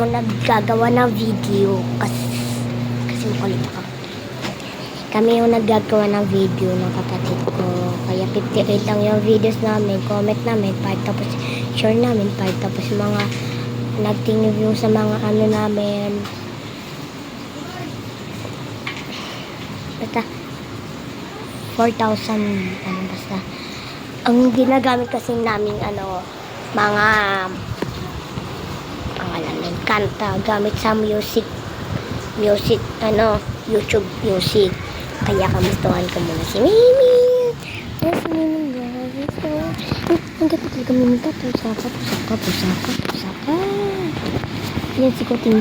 yung naggagawa ng video kasi makulit ako. Kami yung naggagawa ng video ng kapatid ko. Kaya 58 lang yung videos namin. Comment namin 5, tapos share namin 5, tapos mga nagting review sa mga ano namin. Basta 4,000 ano basta. Ang ginagamit kasi namin mga kanta gamit sa music YouTube music. Kaya kamustahan ko muna si Mimi. Yes, Mimi guys. Ang ganda talaga Mimi to. Pusaka. Yan si ko Ting.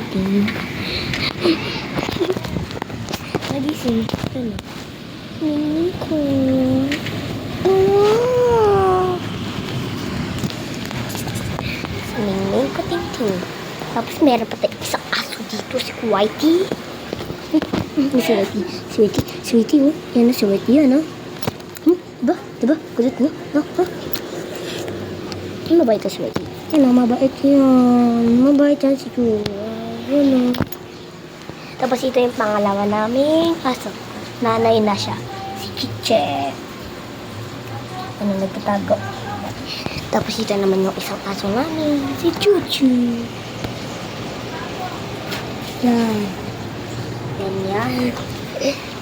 Nagising. Ano? Mimi ko. Mimi ko Ting. Tapos meron pa tayo isang aso dito, si Whitey. Sweetie, oh. Yan na si Whitey, yan, oh. Diba? Kulit mo, oh. Mabait na si Whitey. Yan, mabait yan. Mabait yan si Chua. Yan, oh. Tapos ito yung pangalawa naming aso. Nanay na siya. Si Kiche. Nagtatago. Tapos ito naman yung isang aso namin. Si Chuchu. Yan.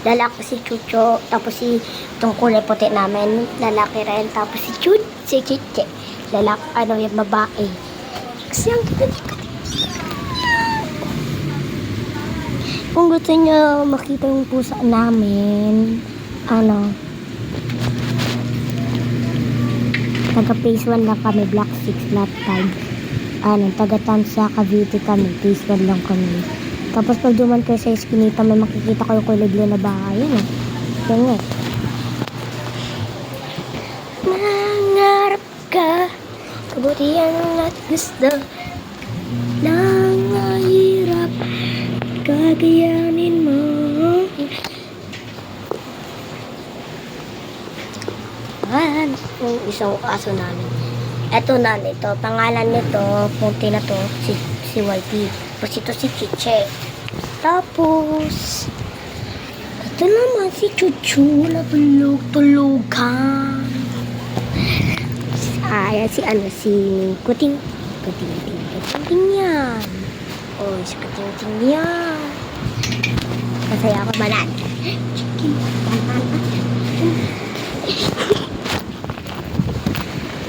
Lalaki si Chucho. Tapos itong kulay puti namin. Lalaki rin. Tapos si Chiche. Lalaki, yung babae. Kasi ang kita. Kung gusto nyo makita yung pusa namin, taga phase 1 lang kami, Block 6 lot 5. Taga Tansa, Cavite kami, phase 1 lang kami. Tapos pag duman kayo sa eskinita, may makikita kayo kulay blue na bahay. Yan, Yan, Mangarap ka, kabutihan at gusto, nangahirap, kakayanin mo. Yung isang aso namin. Ito pangalan nito, punti na to, si Whitey. Tapos ito si Chiche. Tapos, ito naman si Chuchu na tulugan. Ayan si Kuting yan. Oh, si Kuting yan. Masaya ako manan.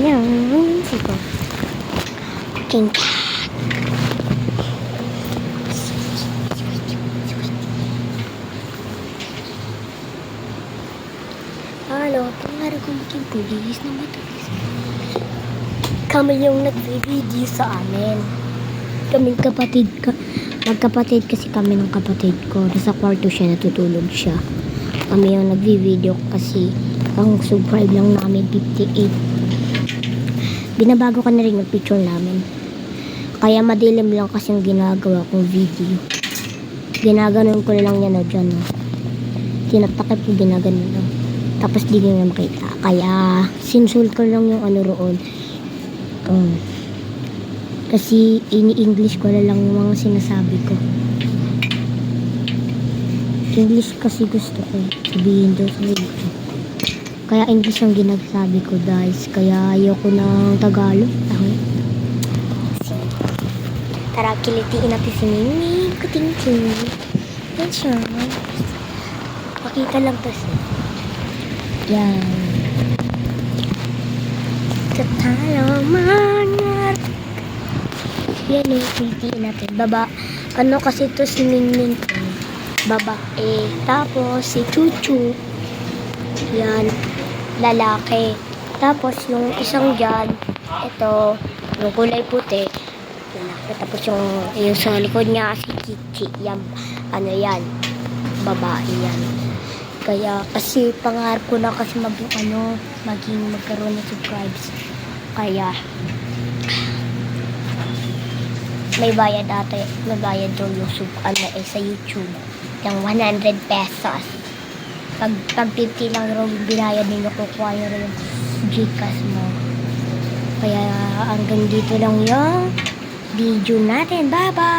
Yan, siko. King cat. Pangarap ko maging pulis na matalis. Kami yung nag-video sa amin. Kaming magkapatid kasi kami ng kapatid ko. Nasa kwarto siya, natutulog siya. Kami yung nag-video kasi ang subscribe lang namin 58. Binabago ka na rin yung picture namin. Kaya madilim lang kasi yung ginagawa kong video. Ginaganon ko lang yan dyan. Tinatakip ko ginaganon lang. Tapos di nyo makita. Kaya sinsul ko lang yung roon. Kasi ini-English ko na lang yung mga sinasabi ko. English kasi gusto ko sabihin daw sa video. Kaya English ang ginagsabi ko guys. Kaya ayoko ng Tagalog. Tara, kilitiin natin si Mimi. Kuting. Yan siya. Makita lang to siya. Yan. Sa tayo mangarap. Yan yung kilitiin natin. Kasi to si Mingming ko. Babae. Tapos si Chuchu. Yan. Lalaki. Tapos yung isang dyan, ito, yung kulay puti, lalaki. Tapos yung sa likod niya, si Chichi, yan, yan, babae yan. Kaya, kasi pangarap ko na kasi magkaroon ng subscribes. Kaya, may bayad daw yung sa YouTube, yung 100 pesos. Pag 50 lang raw yung binayad ninyo, kukuha nyo rin yung Gcash mo. Kaya hanggang dito lang yung video natin. Bye-bye!